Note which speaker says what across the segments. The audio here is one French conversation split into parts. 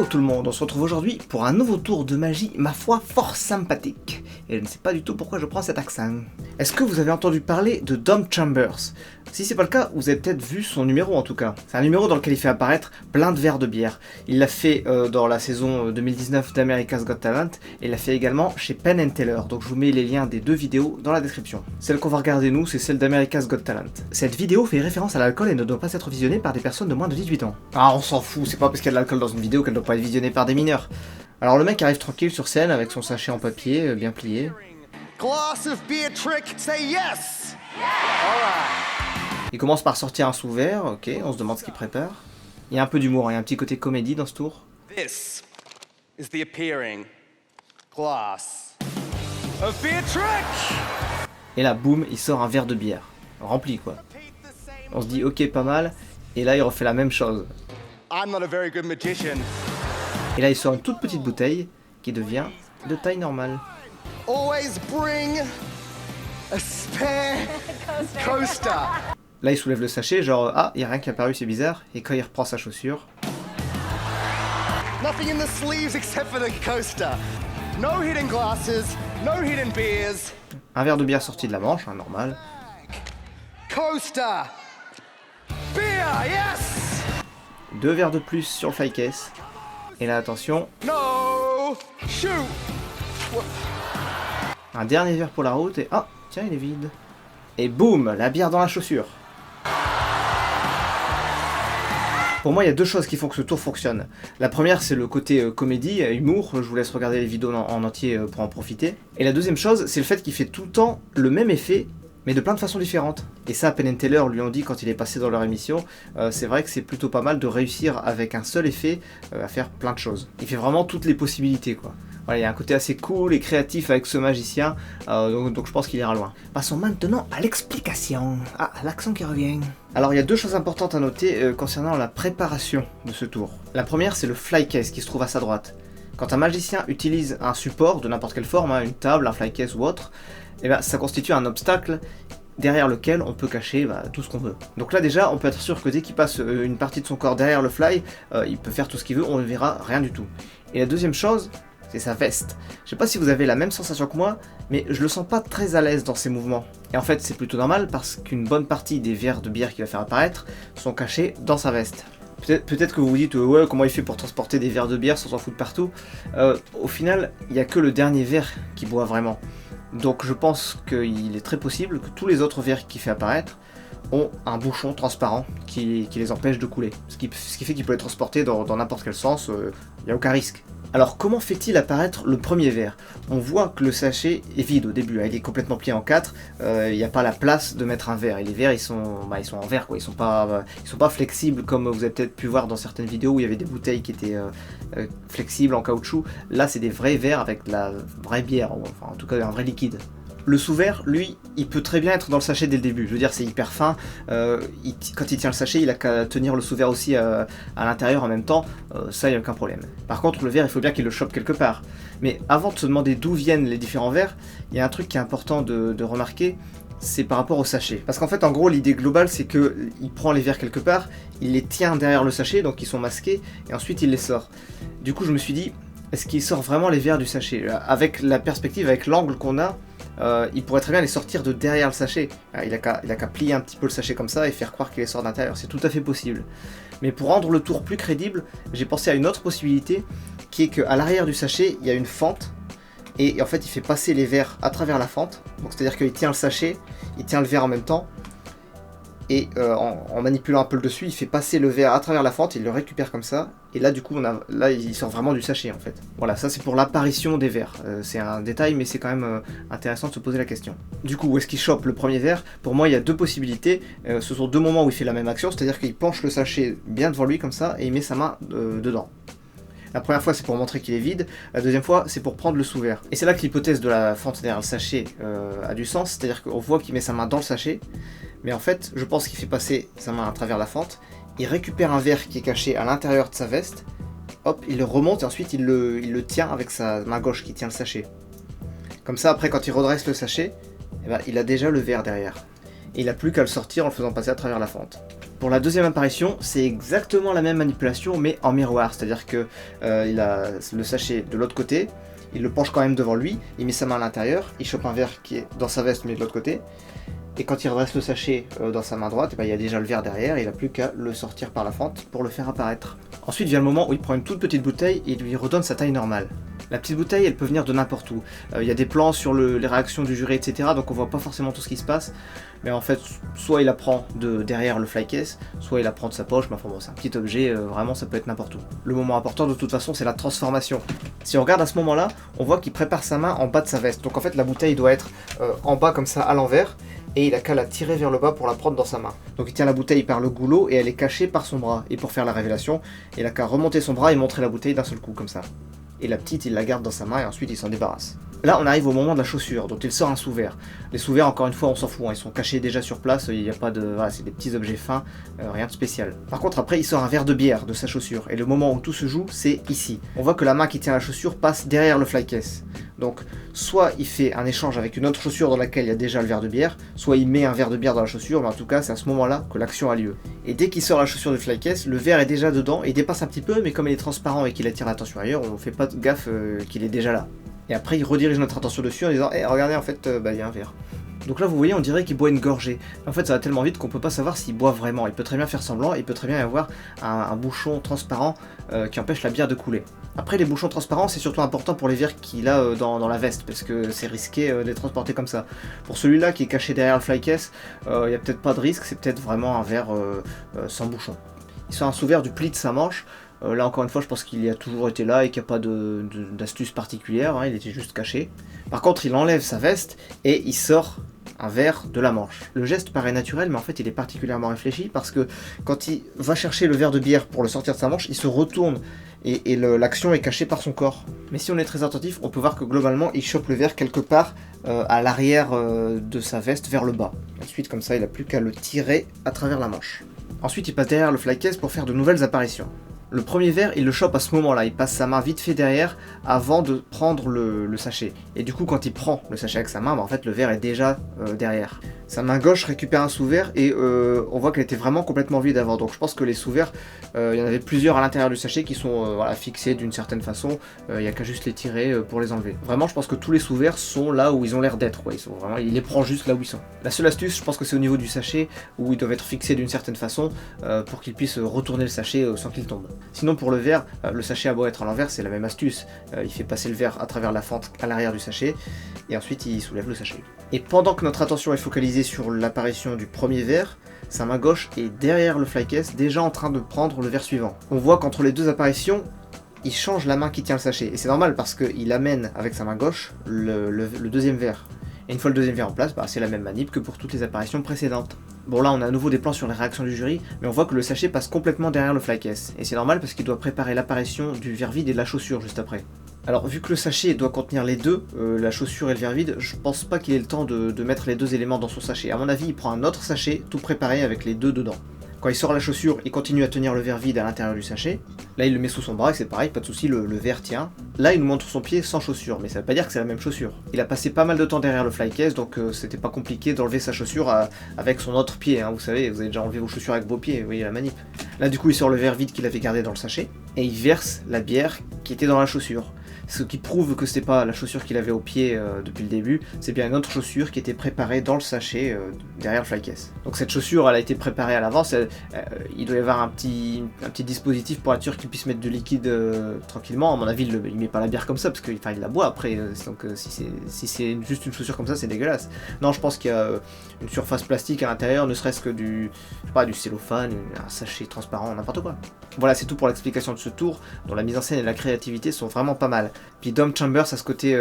Speaker 1: tout le monde, on se retrouve aujourd'hui pour un nouveau tour de magie, ma foi, fort sympathique. Et je ne sais pas du tout pourquoi je prends cet accent. Est-ce que vous avez entendu parler de Dom Chambers? Si c'est pas le cas, vous avez peut-être vu son numéro en tout cas. C'est un numéro dans lequel il fait apparaître plein de verres de bière. Il l'a fait dans la saison 2019 d'America's Got Talent, et il l'a fait également chez Penn & Teller, donc je vous mets les liens des deux vidéos dans la description. Celle qu'on va regarder nous, c'est celle d'America's Got Talent. Cette vidéo fait référence à l'alcool et ne doit pas être visionnée par des personnes de moins de 18 ans. Ah, on s'en fout, c'est pas parce qu'il y a de l'alcool dans une vidéo qu'elle doit pas être visionnée par des mineurs. Alors le mec arrive tranquille sur scène avec son sachet en papier bien plié.
Speaker 2: Glass of beer trick, say yes!
Speaker 1: Il commence par sortir un sous-verre, ok, on se demande ce qu'il prépare. Il y a un peu d'humour, il y a un petit côté comédie dans ce tour.
Speaker 2: This is the appearing glass of beer trick!
Speaker 1: Et là, boum, il sort un verre de bière. Rempli quoi. On se dit ok, pas mal. Et là, il refait la même chose.
Speaker 2: I'm not a very good magician.
Speaker 1: Et là, il sort une toute petite bouteille qui devient de taille normale.
Speaker 2: Always bring a spare coaster.
Speaker 1: Là, il soulève le sachet, genre ah, il y a rien qui est apparu, c'est bizarre. Et quand il reprend sa chaussure,
Speaker 2: Nothing in the sleeves except for the coaster. No hidden glasses, no hidden beers.
Speaker 1: un verre de bière sorti de la manche, hein, normal.
Speaker 2: Coaster! Beer, yes!
Speaker 1: 2 verres de plus sur le fly case. Et là, attention,
Speaker 2: No! Shoot!
Speaker 1: un dernier verre pour la route et ah, tiens, il est vide. Et boum, la bière dans la chaussure. Pour moi, il y a deux choses qui font que ce tour fonctionne. La première, c'est le côté comédie, humour. Je vous laisse regarder les vidéos en entier pour en profiter. Et la deuxième chose, c'est le fait qu'il fait tout le temps le même effet, mais de plein de façons différentes. Et ça, Penn & Teller lui ont dit quand il est passé dans leur émission, c'est vrai que c'est plutôt pas mal de réussir avec un seul effet à faire plein de choses. Il fait vraiment toutes les possibilités, quoi. Voilà, il y a un côté assez cool et créatif avec ce magicien, donc je pense qu'il ira loin. Passons maintenant à l'explication. Ah, l'accent qui revient. Alors il y a deux choses importantes à noter concernant la préparation de ce tour. La première, c'est le fly case qui se trouve à sa droite. Quand un magicien utilise un support de n'importe quelle forme, hein, une table, un fly case ou autre, eh ben, ça constitue un obstacle derrière lequel on peut cacher tout ce qu'on veut. Donc là déjà, on peut être sûr que dès qu'il passe une partie de son corps derrière le fly, il peut faire tout ce qu'il veut, on ne verra rien du tout. Et la deuxième chose, c'est sa veste. Je sais pas si vous avez la même sensation que moi, mais je le sens pas très à l'aise dans ses mouvements. Et en fait, c'est plutôt normal parce qu'une bonne partie des verres de bière qu'il va faire apparaître sont cachés dans sa veste. Peut-être que vous vous dites ouais, comment il fait pour transporter des verres de bière sans s'en foutre partout. Au final, il n'y a que le dernier verre qui boit vraiment. Donc je pense qu'il est très possible que tous les autres verres qu'il fait apparaître ont un bouchon transparent qui les empêche de couler. Ce qui fait qu'il peut les transporter dans n'importe quel sens, il n'y a aucun risque. Alors comment fait-il apparaître le premier verre? On voit que le sachet est vide au début, hein, il est complètement plié en 4, il n'y a pas la place de mettre un verre, et les verres ils sont en verre, quoi. Ils sont pas flexibles comme vous avez peut-être pu voir dans certaines vidéos où il y avait des bouteilles qui étaient flexibles en caoutchouc. Là c'est des vrais verres avec de la vraie bière, enfin en tout cas un vrai liquide. Le sous-verre, lui, il peut très bien être dans le sachet dès le début. Je veux dire, c'est hyper fin. Quand il tient le sachet, il a qu'à tenir le sous-verre aussi à l'intérieur en même temps. Ça, il n'y a aucun problème. Par contre, le verre, il faut bien qu'il le chope quelque part. Mais avant de se demander d'où viennent les différents verres, il y a un truc qui est important de remarquer, c'est par rapport au sachet. Parce qu'en fait, en gros, l'idée globale, c'est qu'il prend les verres quelque part, il les tient derrière le sachet, donc ils sont masqués, et ensuite il les sort. Du coup, je me suis dit, est-ce qu'il sort vraiment les verres du sachet? Avec la perspective, avec l'angle qu'on a, il pourrait très bien les sortir de derrière le sachet. Il a qu'à plier un petit peu le sachet comme ça et faire croire qu'il les sort d'intérieur. C'est tout à fait possible. Mais pour rendre le tour plus crédible, j'ai pensé à une autre possibilité, qui est qu'à l'arrière du sachet, il y a une fente. Et en fait, il fait passer les verres à travers la fente. Donc c'est-à-dire qu'il tient le sachet, il tient le verre en même temps. Et en manipulant un peu le dessus, il fait passer le verre à travers la fente, il le récupère comme ça, et là du coup, là il sort vraiment du sachet en fait. Voilà, ça c'est pour l'apparition des verres. C'est un détail, mais c'est quand même intéressant de se poser la question. Du coup, où est-ce qu'il chope le premier verre? Pour moi, il y a deux possibilités. Ce sont deux moments où il fait la même action, c'est-à-dire qu'il penche le sachet bien devant lui comme ça, et il met sa main dedans. La première fois, c'est pour montrer qu'il est vide. La deuxième fois, c'est pour prendre le sous-verre. Et c'est là que l'hypothèse de la fente derrière le sachet a du sens, c'est-à-dire qu'on voit qu'il met sa main dans le sachet, mais en fait, je pense qu'il fait passer sa main à travers la fente, il récupère un verre qui est caché à l'intérieur de sa veste, hop, il le remonte et ensuite il le tient avec sa main gauche qui tient le sachet. Comme ça, après, quand il redresse le sachet, eh ben, il a déjà le verre derrière. Et il n'a plus qu'à le sortir en le faisant passer à travers la fente. Pour la deuxième apparition, c'est exactement la même manipulation mais en miroir, c'est-à-dire que il a le sachet de l'autre côté, il le penche quand même devant lui, il met sa main à l'intérieur, il chope un verre qui est dans sa veste mais de l'autre côté, et quand il redresse le sachet dans sa main droite, il y a déjà le verre derrière, il n'a plus qu'à le sortir par la fente pour le faire apparaître. Ensuite vient le moment où il prend une toute petite bouteille et il lui redonne sa taille normale. La petite bouteille, elle peut venir de n'importe où. Il y a des plans sur les réactions du jury, etc. Donc on voit pas forcément tout ce qui se passe. Mais en fait, soit il la prend de derrière le flycase, soit il la prend de sa poche. Mais enfin bon, c'est un petit objet, vraiment ça peut être n'importe où. Le moment important de toute façon, c'est la transformation. Si on regarde à ce moment-là, on voit qu'il prépare sa main en bas de sa veste. Donc en fait, la bouteille doit être en bas comme ça, à l'envers. Et il a qu'à la tirer vers le bas pour la prendre dans sa main. Donc il tient la bouteille par le goulot et elle est cachée par son bras. Et pour faire la révélation, il a qu'à remonter son bras et montrer la bouteille d'un seul coup, comme ça. Et la petite, il la garde dans sa main et ensuite il s'en débarrasse. Là, on arrive au moment de la chaussure, dont il sort un sous-verre. Les sous-verres, encore une fois, on s'en fout, hein, ils sont cachés déjà sur place, il n'y a pas de... Voilà, c'est des petits objets fins, rien de spécial. Par contre, après, il sort un verre de bière de sa chaussure, et le moment où tout se joue, c'est ici. On voit que la main qui tient la chaussure passe derrière le flycase. Donc, soit il fait un échange avec une autre chaussure dans laquelle il y a déjà le verre de bière, soit il met un verre de bière dans la chaussure, mais en tout cas, c'est à ce moment-là que l'action a lieu. Et dès qu'il sort la chaussure du flycase, le verre est déjà dedans, et il dépasse un petit peu, mais comme il est transparent et qu'il attire l'attention ailleurs, on fait pas de gaffe qu'il est déjà là. Et après, il redirige notre attention dessus en disant regardez, en fait, il y a un verre. Donc là, vous voyez, on dirait qu'il boit une gorgée. En fait, ça va tellement vite qu'on peut pas savoir s'il boit vraiment. Il peut très bien faire semblant, il peut très bien y avoir un bouchon transparent qui empêche la bière de couler. Après, les bouchons transparents, c'est surtout important pour les verres qu'il a dans la veste, parce que c'est risqué de les transporter comme ça. Pour celui-là qui est caché derrière le flycase, il n'y a peut-être pas de risque, c'est peut-être vraiment un verre sans bouchon. Il sort un sous-verre du pli de sa manche. Là encore une fois, je pense qu'il y a toujours été là et qu'il n'y a pas d'astuce particulière, hein, il était juste caché. Par contre, il enlève sa veste et il sort un verre de la manche. Le geste paraît naturel, mais en fait il est particulièrement réfléchi parce que quand il va chercher le verre de bière pour le sortir de sa manche, il se retourne et l'action est cachée par son corps. Mais si on est très attentif, on peut voir que globalement il chope le verre quelque part à l'arrière de sa veste vers le bas. Ensuite, comme ça, il n'a plus qu'à le tirer à travers la manche. Ensuite, il passe derrière le flycase pour faire de nouvelles apparitions. Le premier verre, il le chope à ce moment-là, il passe sa main vite fait derrière avant de prendre le sachet. Et du coup, quand il prend le sachet avec sa main, en fait, le verre est déjà derrière. Sa main gauche récupère un sous-verre et on voit qu'elle était vraiment complètement vide avant. Donc je pense que les sous-verres, il y en avait plusieurs à l'intérieur du sachet qui sont fixés d'une certaine façon. Il n'y a qu'à juste les tirer pour les enlever. Vraiment, je pense que tous les sous-verres sont là où ils ont l'air d'être. Il les prend juste là où ils sont. La seule astuce, je pense que c'est au niveau du sachet où ils doivent être fixés d'une certaine façon pour qu'ils puissent retourner le sachet sans qu'il tombe. Sinon pour le verre, le sachet a beau être à l'envers, c'est la même astuce. Il fait passer le verre à travers la fente à l'arrière du sachet et ensuite il soulève le sachet. Et pendant que notre attention est focalisée sur l'apparition du premier verre, sa main gauche est derrière le flycase, déjà en train de prendre le verre suivant. On voit qu'entre les deux apparitions, il change la main qui tient le sachet. Et c'est normal parce qu'il amène avec sa main gauche le deuxième verre. Et une fois le deuxième verre en place, c'est la même manip que pour toutes les apparitions précédentes. Bon là on a à nouveau des plans sur les réactions du jury, mais on voit que le sachet passe complètement derrière le flycase. Et c'est normal parce qu'il doit préparer l'apparition du verre vide et de la chaussure juste après. Alors vu que le sachet doit contenir les deux, la chaussure et le verre vide, je pense pas qu'il ait le temps de mettre les deux éléments dans son sachet. À mon avis, il prend un autre sachet tout préparé avec les deux dedans. Quand il sort la chaussure, il continue à tenir le verre vide à l'intérieur du sachet. Là, il le met sous son bras et c'est pareil, pas de souci, le verre tient. Là, il nous montre son pied sans chaussure, mais ça veut pas dire que c'est la même chaussure. Il a passé pas mal de temps derrière le flycase, donc c'était pas compliqué d'enlever sa chaussure avec son autre pied. Hein. Vous savez, vous avez déjà enlevé vos chaussures avec vos pieds, vous voyez la manip. Là, du coup, il sort le verre vide qu'il avait gardé dans le sachet et il verse la bière qui était dans la chaussure. Ce qui prouve que c'était pas la chaussure qu'il avait au pied depuis le début, c'est bien une autre chaussure qui était préparée dans le sachet derrière le flycase. Donc cette chaussure, elle a été préparée à l'avance, il doit y avoir un petit dispositif pour être sûr qu'il puisse mettre de liquide tranquillement. À mon avis, il met pas la bière comme ça, parce qu'il la boit après, donc si c'est juste une chaussure comme ça, c'est dégueulasse. Non, je pense qu'il y a une surface plastique à l'intérieur, ne serait-ce que du cellophane, un sachet transparent, n'importe quoi. Voilà, c'est tout pour l'explication de ce tour, dont la mise en scène et la créativité sont vraiment pas mal. Puis Dom Chambers a ce côté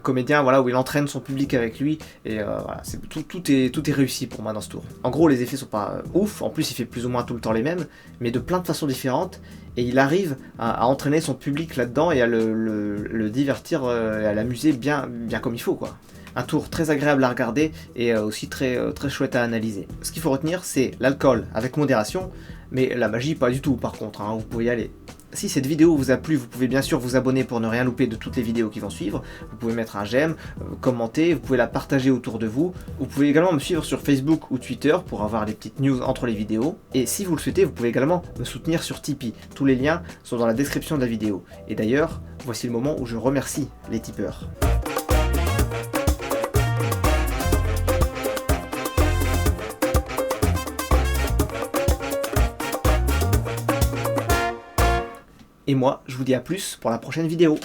Speaker 1: comédien, où il entraîne son public avec lui, et voilà, tout est réussi pour moi dans ce tour. En gros, les effets sont pas ouf, en plus il fait plus ou moins tout le temps les mêmes, mais de plein de façons différentes, et il arrive à entraîner son public là-dedans et à le divertir et à l'amuser bien comme il faut, quoi. Un tour très agréable à regarder et aussi très chouette à analyser. Ce qu'il faut retenir, c'est l'alcool avec modération, mais la magie pas du tout par contre, hein, vous pouvez y aller. Si cette vidéo vous a plu, vous pouvez bien sûr vous abonner pour ne rien louper de toutes les vidéos qui vont suivre. Vous pouvez mettre un j'aime, commenter, vous pouvez la partager autour de vous. Vous pouvez également me suivre sur Facebook ou Twitter pour avoir les petites news entre les vidéos. Et si vous le souhaitez, vous pouvez également me soutenir sur Tipeee. Tous les liens sont dans la description de la vidéo. Et d'ailleurs, voici le moment où je remercie les tipeurs. Et moi, je vous dis à plus pour la prochaine vidéo.